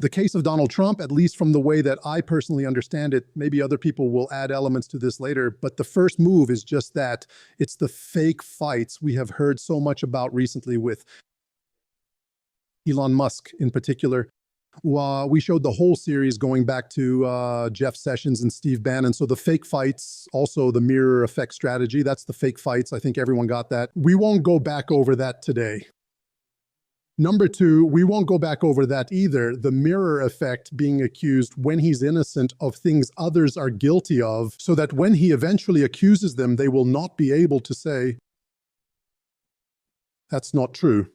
The case of Donald Trump, at least from the way that I personally understand it, maybe other people will add elements to this later, but the first move is just that. It's the fake fights we have heard so much about recently with Elon Musk in particular. We showed the whole series going back to Jeff Sessions and Steve Bannon. So the fake fights, also the mirror effect strategy, that's the fake fights. I think everyone got that. We won't go back over that today. Number two, we won't go back over that either. The mirror effect, being accused when he's innocent of things others are guilty of, so that when he eventually accuses them, they will not be able to say, that's not true.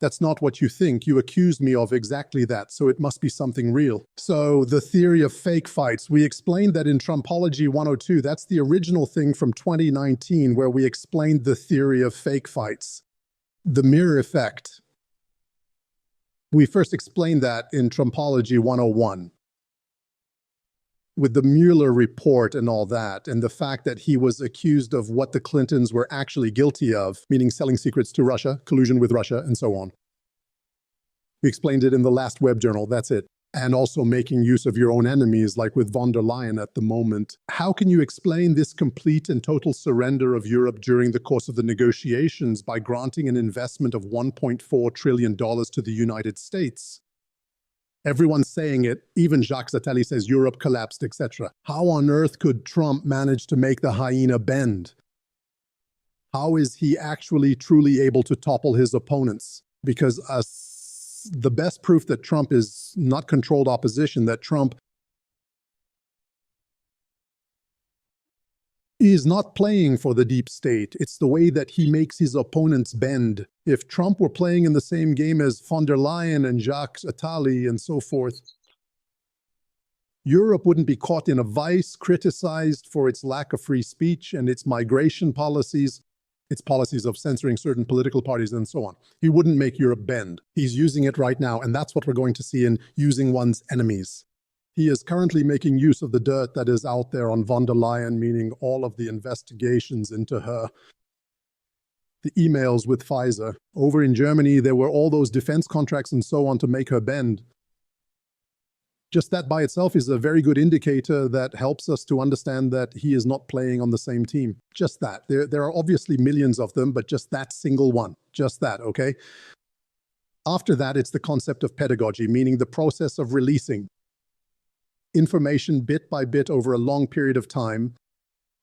That's not what you think. You accused me of exactly that, so it must be something real. So the theory of fake fights, we explained that in Trumpology 102. That's the original thing from 2019, where we explained the theory of fake fights. The mirror effect. We first explained that in Trumpology 101. With the Mueller report and all that, and the fact that he was accused of what the Clintons were actually guilty of, meaning selling secrets to Russia, collusion with Russia, and so on. We explained it in the last web journal, that's it. And also making use of your own enemies, like with von der Leyen at the moment. How can you explain this complete and total surrender of Europe during the course of the negotiations by granting an investment of $1.4 trillion to the United States? Everyone's saying it, even Jacques Attali says Europe collapsed, etc. How on earth could Trump manage to make the hyena bend? How is he actually truly able to topple his opponents? Because the best proof that Trump is not controlled opposition, that Trump is not playing for the deep state. It's the way that he makes his opponents bend. If Trump were playing in the same game as von der Leyen and Jacques Attali and so forth, Europe wouldn't be caught in a vice, criticized for its lack of free speech and its migration policies, its policies of censoring certain political parties and so on. He wouldn't make Europe bend. He's using it right now, and that's what we're going to see in using one's enemies. He is currently making use of the dirt that is out there on von der Leyen, meaning all of the investigations into her, the emails with Pfizer. Over in Germany, there were all those defense contracts and so on to make her bend. Just that by itself is a very good indicator that helps us to understand that he is not playing on the same team. Just that. There are obviously millions of them, but just that single one. Just that, okay? After that, it's the concept of pedagogy, meaning the process of releasing information bit by bit over a long period of time,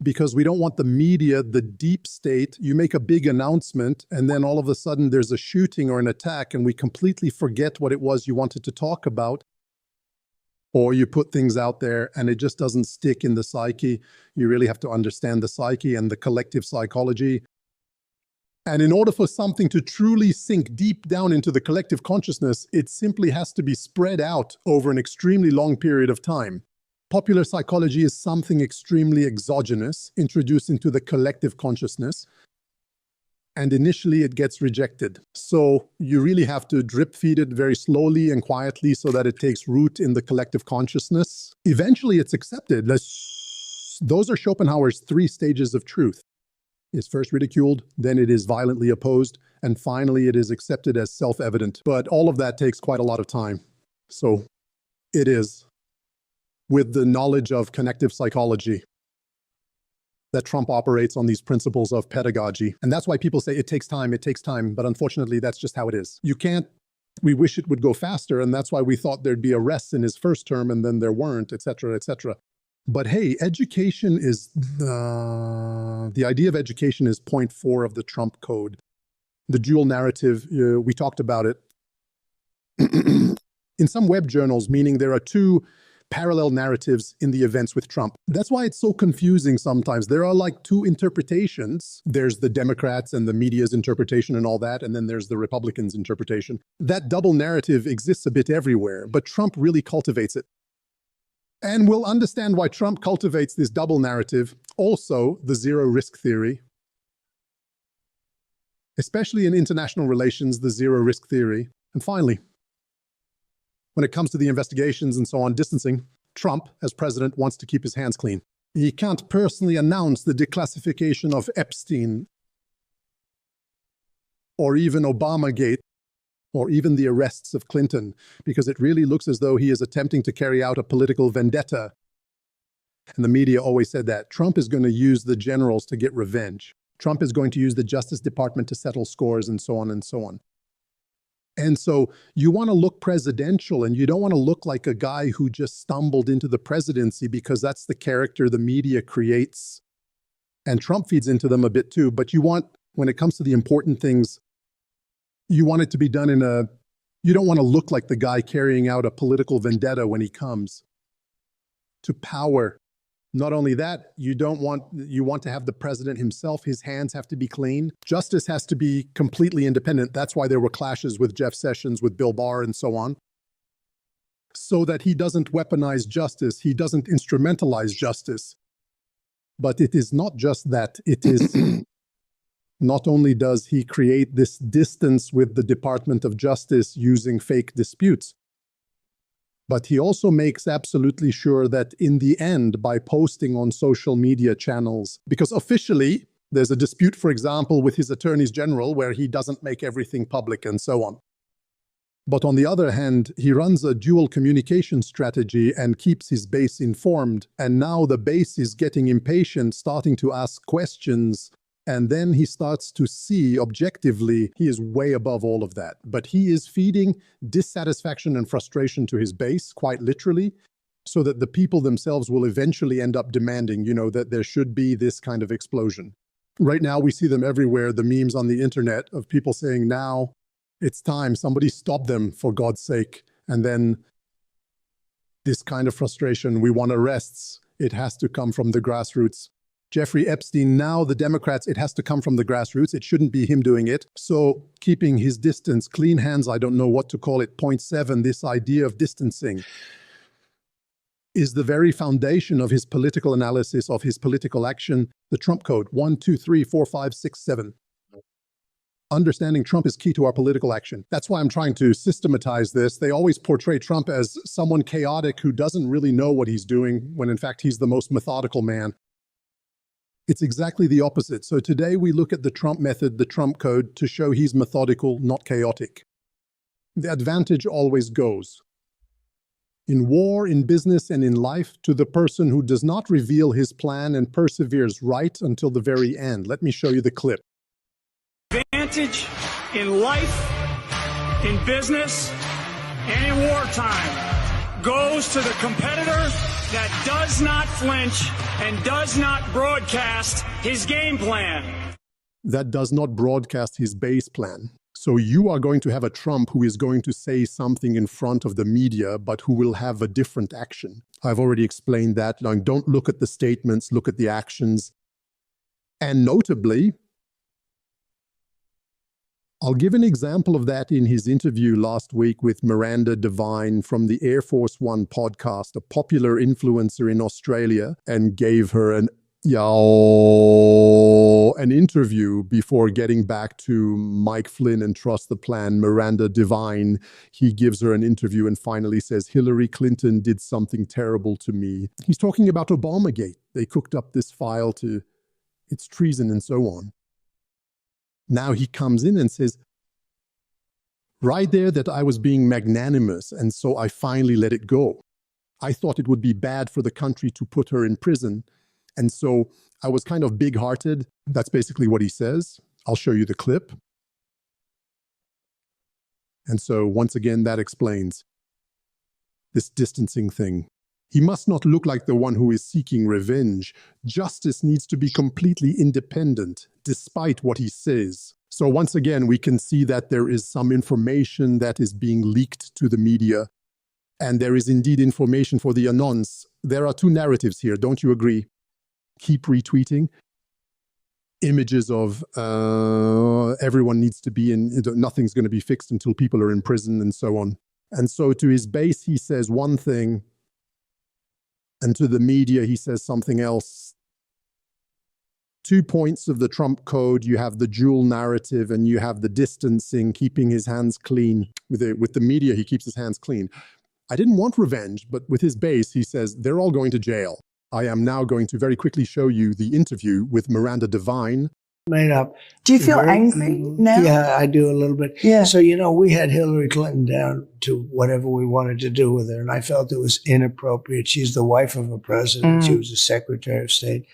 because we don't want the media, the deep state. You make a big announcement, and then all of a sudden there's a shooting or an attack, and we completely forget what it was you wanted to talk about. Or you put things out there and it just doesn't stick in the psyche. You really have to understand the psyche and the collective psychology. And in order for something to truly sink deep down into the collective consciousness, it simply has to be spread out over an extremely long period of time. Popular psychology is something extremely exogenous, introduced into the collective consciousness. And initially it gets rejected. So you really have to drip feed it very slowly and quietly so that it takes root in the collective consciousness. Eventually it's accepted. Those are Schopenhauer's 3 stages of truth. It's first ridiculed, then it is violently opposed, and finally it is accepted as self-evident. But all of that takes quite a lot of time. So it is, with the knowledge of connective psychology, that Trump operates on these principles of pedagogy. And that's why people say it takes time, but unfortunately that's just how it is. We wish it would go faster, and that's why we thought there'd be arrests in his first term and then there weren't, etc., etc. But hey, education is, the idea of education is point 4 of the Trump code. The dual narrative, we talked about it. In some web journals, meaning there are 2 parallel narratives in the events with Trump. That's why it's so confusing sometimes. There are like 2 interpretations. There's the Democrats and the media's interpretation and all that, and then there's the Republicans' interpretation. That double narrative exists a bit everywhere, but Trump really cultivates it. And we'll understand why Trump cultivates this double narrative, also the zero risk theory, especially in international relations, the zero risk theory. And finally, when it comes to the investigations and so on, distancing, Trump, as president, wants to keep his hands clean. He can't personally announce the declassification of Epstein or even Obamagate or even the arrests of Clinton, because it really looks as though he is attempting to carry out a political vendetta. And the media always said that Trump is going to use the generals to get revenge. Trump is going to use the Justice Department to settle scores, and so on and so on. And so you want to look presidential, and you don't want to look like a guy who just stumbled into the presidency, because that's the character the media creates. And Trump feeds into them a bit too. But you want, when it comes to the important things, you want it to be done you don't want to look like the guy carrying out a political vendetta when he comes to power. Not only that, you want to have the president himself, his hands have to be clean. Justice has to be completely independent. That's why there were clashes with Jeff Sessions, with Bill Barr, and so on. So that he doesn't weaponize justice, he doesn't instrumentalize justice. But it is not just that. It is not only does he create this distance with the Department of Justice using fake disputes, but he also makes absolutely sure that in the end, by posting on social media channels, because officially there's a dispute, for example, with his attorneys general where he doesn't make everything public and so on. But on the other hand, he runs a dual communication strategy and keeps his base informed. And now the base is getting impatient, starting to ask questions. And then he starts to see objectively, he is way above all of that. But he is feeding dissatisfaction and frustration to his base, quite literally, so that the people themselves will eventually end up demanding, that there should be this kind of explosion. Right now, we see them everywhere, the memes on the internet of people saying, now it's time, somebody stop them, for God's sake. And then this kind of frustration, we want arrests. It has to come from the grassroots. Jeffrey Epstein, now the Democrats, it has to come from the grassroots. It shouldn't be him doing it. So keeping his distance, clean hands, I don't know what to call it. Point 7, this idea of distancing is the very foundation of his political analysis, of his political action. The Trump Code, 1, 2, 3, 4, 5, 6, 7. Understanding Trump is key to our political action. That's why I'm trying to systematize this. They always portray Trump as someone chaotic who doesn't really know what he's doing, when in fact he's the most methodical man. It's exactly the opposite. So today we look at the Trump method, the Trump Code, to show he's methodical, not chaotic. The advantage always goes, in war, in business, and in life, to the person who does not reveal his plan and perseveres right until the very end. Let me show you the clip. Advantage in life, in business, and in wartime goes to the competitor that does not flinch and does not broadcast his game plan. That does not broadcast his base plan. So you are going to have a Trump who is going to say something in front of the media, but who will have a different action. I've already explained that. Now, don't look at the statements, look at the actions. And notably, I'll give an example of that in his interview last week with Miranda Devine from the Air Force One podcast, a popular influencer in Australia, and gave her an interview before getting back to Mike Flynn and Trust the Plan. Miranda Devine, he gives her an interview and finally says, Hillary Clinton did something terrible to me. He's talking about Obamagate. They cooked up this file to its treason and so on. Now he comes in and says, right there, that I was being magnanimous, and so I finally let it go. I thought it would be bad for the country to put her in prison, and so I was kind of big-hearted. That's basically what he says. I'll show you the clip. And so once again, that explains this distancing thing. He must not look like the one who is seeking revenge. Justice needs to be completely independent, despite what he says. So once again, we can see that there is some information that is being leaked to the media, and there is indeed information for the anons. There are two narratives here, don't you agree? Keep retweeting images of everyone needs to be in, nothing's going to be fixed until people are in prison and so on. And so to his base, he says one thing, and to the media, he says something else. 2 points of the Trump Code. You have the dual narrative and you have the distancing, keeping his hands clean. With the media, he keeps his hands clean. I didn't want revenge, but with his base, he says, they're all going to jail. I am now going to very quickly show you the interview with Miranda Devine. made up. Do you feel angry now? Yeah, I do a little bit. Yeah. So, we had Hillary Clinton down to whatever we wanted to do with her, and I felt it was inappropriate. She's the wife of a president. She was a Secretary of State,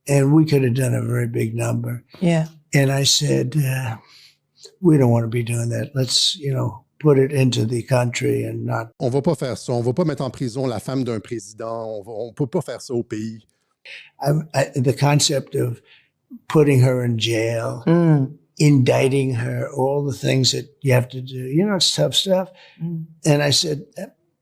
and we could have done a very big number. Yeah. And I said, we don't want to be doing that. Let's, put it into the country and not. On va pas faire ça. On va pas mettre en prison la femme d'un président. On peut pas faire ça au pays. The concept of putting her in jail, indicting her, all the things that you have to do, it's tough stuff. And I said,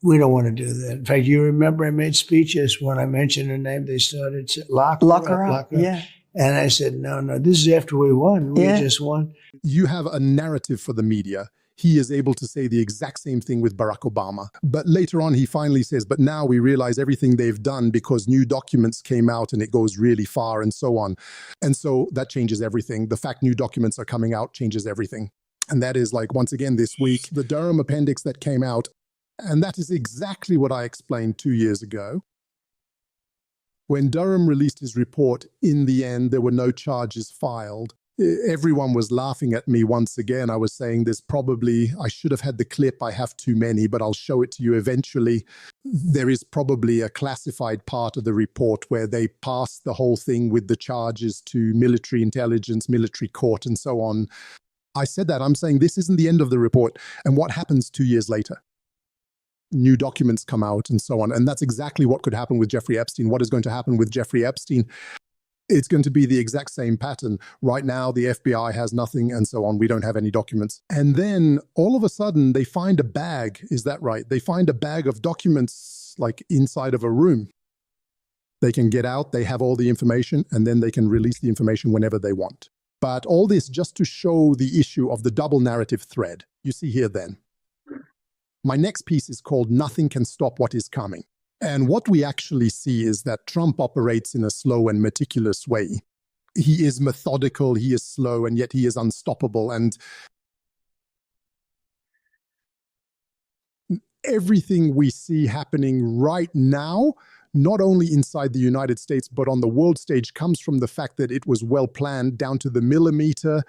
we don't want to do that. In fact, you remember I made speeches when I mentioned her name, they started saying, lock her up. Yeah. And I said, no, this is after we won. We just won. You have a narrative for the media. He is able to say the exact same thing with Barack Obama. But later on, he finally says, but now we realize everything they've done because new documents came out and it goes really far and so on. And so that changes everything. The fact new documents are coming out changes everything. And that is like, once again, this week, the Durham appendix that came out. And that is exactly what I explained 2 years ago. When Durham released his report, in the end, there were no charges filed. Everyone was laughing at me once again. I was saying I should have had the clip. I have too many, but I'll show it to you eventually. There is probably a classified part of the report where they passed the whole thing with the charges to military intelligence, military court, and so on. I said that. I'm saying this isn't the end of the report. And what happens 2 years later? New documents come out and so on. And that's exactly what could happen with Jeffrey Epstein. What is going to happen with Jeffrey Epstein? It's going to be the exact same pattern. Right now, the FBI has nothing and so on. We don't have any documents. And then all of a sudden, they find a bag. Is that right? They find a bag of documents like inside of a room. They can get out, they have all the information, and then they can release the information whenever they want. But all this just to show the issue of the double narrative thread. You see here then. My next piece is called Nothing Can Stop What Is Coming. And what we actually see is that Trump operates in a slow and meticulous way. He is methodical, he is slow, and yet he is unstoppable. And everything we see happening right now, not only inside the United States, but on the world stage, comes from the fact that it was well planned down to the millimeter,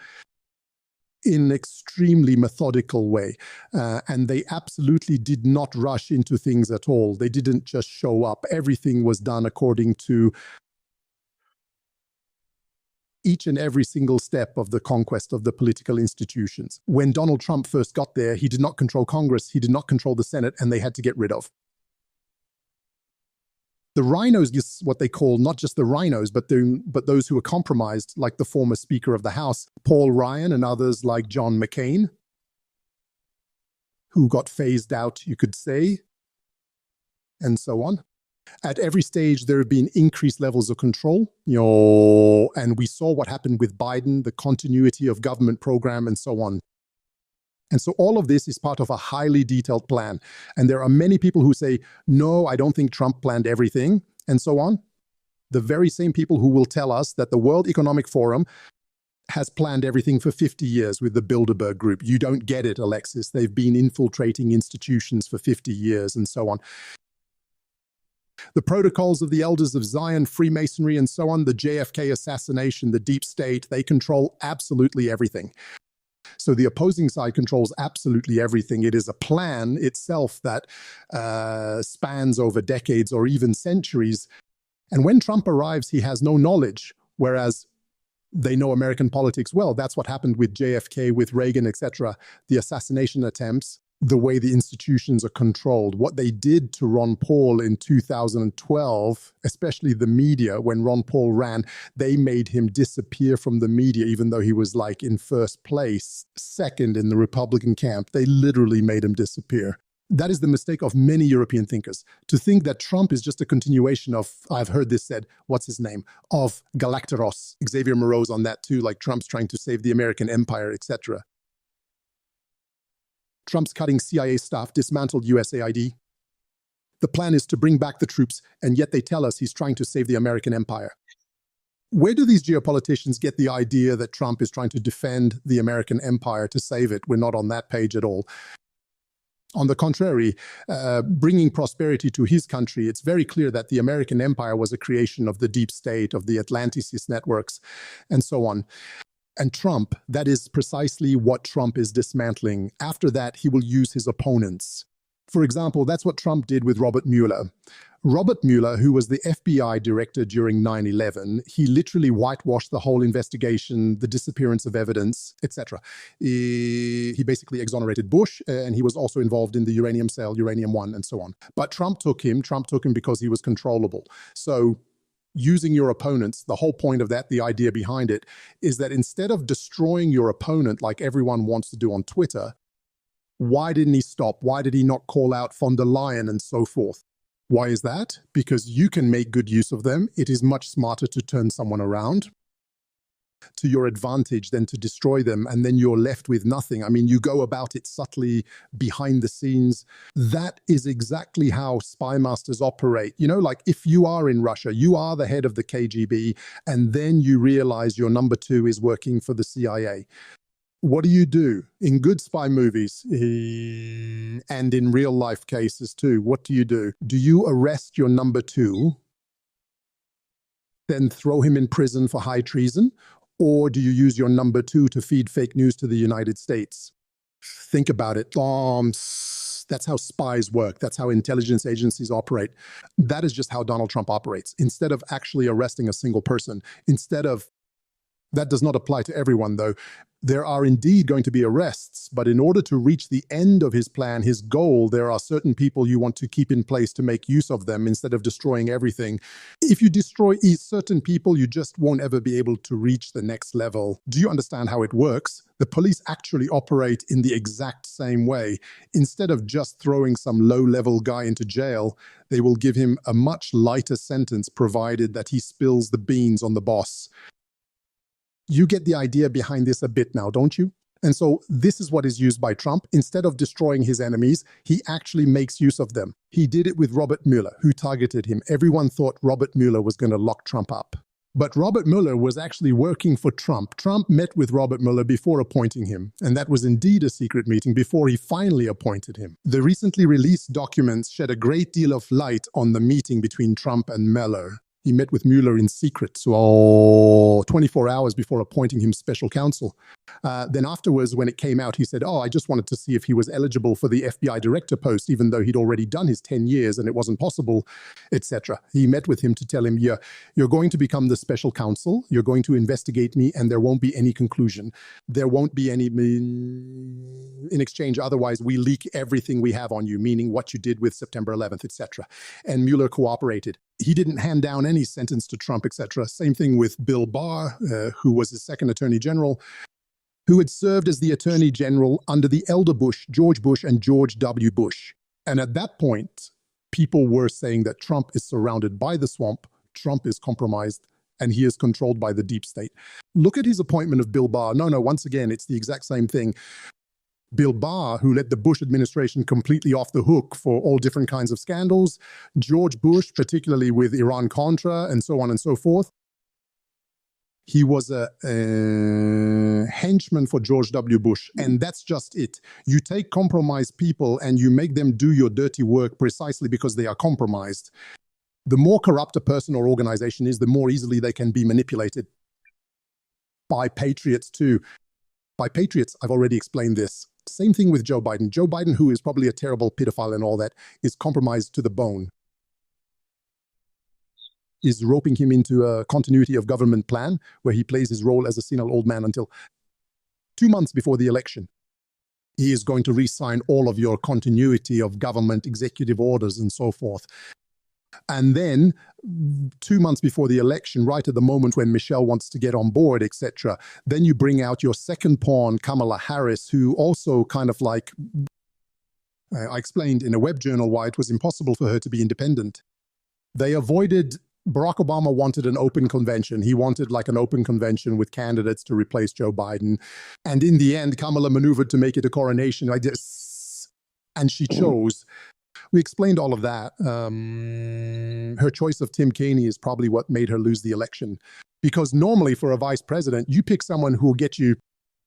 in an extremely methodical way. And they absolutely did not rush into things at all. They didn't just show up. Everything was done according to each and every single step of the conquest of the political institutions. When Donald Trump first got there, he did not control Congress, he did not control the Senate, and they had to get rid of. The rhinos is what they call not just the rhinos, but those who are compromised, like the former Speaker of the House, Paul Ryan, and others like John McCain, who got phased out, you could say, and so on. At every stage, there have been increased levels of control, and we saw what happened with Biden, the continuity of government program, and so on. And so all of this is part of a highly detailed plan. And there are many people who say, no, I don't think Trump planned everything, and so on. The very same people who will tell us that the World Economic Forum has planned everything for 50 years with the Bilderberg Group. You don't get it, Alexis. They've been infiltrating institutions for 50 years, and so on. The protocols of the Elders of Zion, Freemasonry, and so on, the JFK assassination, the deep state, they control absolutely everything. So the opposing side controls absolutely everything. It is a plan itself that spans over decades or even centuries. And when Trump arrives, he has no knowledge, whereas they know American politics well. That's what happened with JFK, with Reagan, etc. The assassination attempts, the way the institutions are controlled, what they did to Ron Paul in 2012, especially the media, when Ron Paul ran, they made him disappear from the media, even though he was like in first place, second in the Republican camp. They literally made him disappear. That is the mistake of many European thinkers, to think that Trump is just a continuation of, I've heard this said, what's his name, of Galactaros. Xavier Moreau's on that too, like Trump's trying to save the American empire, etc. Trump's cutting CIA staff, dismantled USAID. The plan is to bring back the troops, and yet they tell us he's trying to save the American empire. Where do these geopoliticians get the idea that Trump is trying to defend the American empire to save it? We're not on that page at all. On the contrary, bringing prosperity to his country, it's very clear that the American empire was a creation of the deep state, of the Atlanticist networks, and so on. And Trump, that is precisely what Trump is dismantling. After that, he will use his opponents. For example, that's what Trump did with Robert Mueller. Robert Mueller, who was the FBI director during 9/11, he literally whitewashed the whole investigation, the disappearance of evidence, etc. He basically exonerated Bush, and he was also involved in the uranium cell, Uranium One, and so on. But Trump took him because he was controllable. So using your opponents, the whole point of that, the idea behind it, is that instead of destroying your opponent like everyone wants to do on Twitter, why didn't he stop? Why did he not call out von der Leyen and so forth? Why is that? Because you can make good use of them. It is much smarter to turn someone around to your advantage than to destroy them, and then you're left with nothing. I mean, you go about it subtly behind the scenes. That is exactly how spy masters operate. You know, like if you are in Russia, you are the head of the KGB, and then you realize your number two is working for the CIA. What do? In good spy movies and in real life cases too, what do? Do you arrest your number two, then throw him in prison for high treason? Or do you use your number two to feed fake news to the United States? Think about it. That's how spies work. That's how intelligence agencies operate. That is just how Donald Trump operates. Instead of actually arresting a single person, that does not apply to everyone, though. There are indeed going to be arrests, but in order to reach the end of his plan, his goal, there are certain people you want to keep in place to make use of them instead of destroying everything. If you destroy certain people, you just won't ever be able to reach the next level. Do you understand how it works? The police actually operate in the exact same way. Instead of just throwing some low-level guy into jail, they will give him a much lighter sentence provided that he spills the beans on the boss. You get the idea behind this a bit now, don't you? And so this is what is used by Trump. Instead of destroying his enemies, he actually makes use of them. He did it with Robert Mueller, who targeted him. Everyone thought Robert Mueller was going to lock Trump up. But Robert Mueller was actually working for Trump. Trump met with Robert Mueller before appointing him, and that was indeed a secret meeting before he finally appointed him. The recently released documents shed a great deal of light on the meeting between Trump and Mueller. He met with Mueller in secret, so 24 hours before appointing him special counsel. Then afterwards, when it came out, he said, I just wanted to see if he was eligible for the FBI director post, even though he'd already done his 10 years and it wasn't possible, etc. He met with him to tell him, you're going to become the special counsel, you're going to investigate me, and there won't be any conclusion. There won't be any in exchange. Otherwise, we leak everything we have on you, meaning what you did with September 11th, etc. And Mueller cooperated. He didn't hand down any sentence to Trump, etc. Same thing with Bill Barr, who was his second attorney general, who had served as the attorney general under the elder Bush, George Bush, and George W. Bush. And at that point, people were saying that Trump is surrounded by the swamp, Trump is compromised, and he is controlled by the deep state. Look at his appointment of Bill Barr. No, once again, it's the exact same thing. Bill Barr, who let the Bush administration completely off the hook for all different kinds of scandals, George Bush, particularly with Iran-Contra and so on and so forth. He was a henchman for George W. Bush, and that's just it. You take compromised people and you make them do your dirty work precisely because they are compromised. The more corrupt a person or organization is, the more easily they can be manipulated by patriots too. By patriots, I've already explained this. Same thing with Joe Biden. Joe Biden, who is probably a terrible pedophile and all that, is compromised to the bone. Is roping him into a continuity of government plan where he plays his role as a senile old man until 2 months before the election. He is going to re-sign all of your continuity of government executive orders and so forth. And then 2 months before the election, right at the moment when Michelle wants to get on board, etc., then you bring out your second pawn, Kamala Harris, who also kind of like, I explained in a web journal why it was impossible for her to be independent. They avoided, Barack Obama wanted an open convention. He wanted like an open convention with candidates to replace Joe Biden. And in the end, Kamala maneuvered to make it a coronation like this. And she chose. We explained all of that. Her choice of Tim Kaine is probably what made her lose the election. Because normally for a vice president, you pick someone who will get you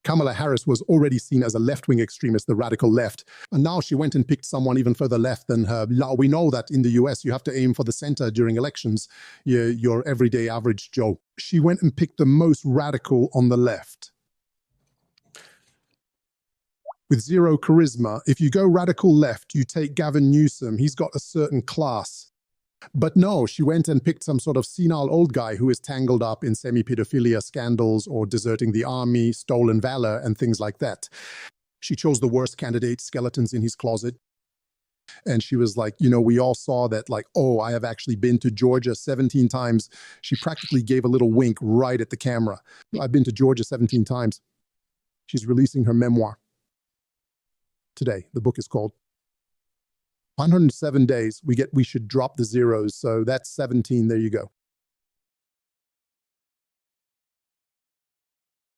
Kamala Harris was already seen as a left-wing extremist, the radical left. And now she went and picked someone even further left than her. We know that in the US, you have to aim for the center during elections, your everyday average Joe. She went and picked the most radical on the left. With zero charisma, if you go radical left, you take Gavin Newsom, he's got a certain class. But no, she went and picked some sort of senile old guy who is tangled up in semi-pedophilia scandals or deserting the army, stolen valor, and things like that. She chose the worst candidate, skeletons in his closet. And she was like, we all saw that, like, oh, I have actually been to Georgia 17 times. She practically gave a little wink right at the camera. I've been to Georgia 17 times. She's releasing her memoir today. The book is called 107 Days. We should drop the zeros. So that's 17. There you go.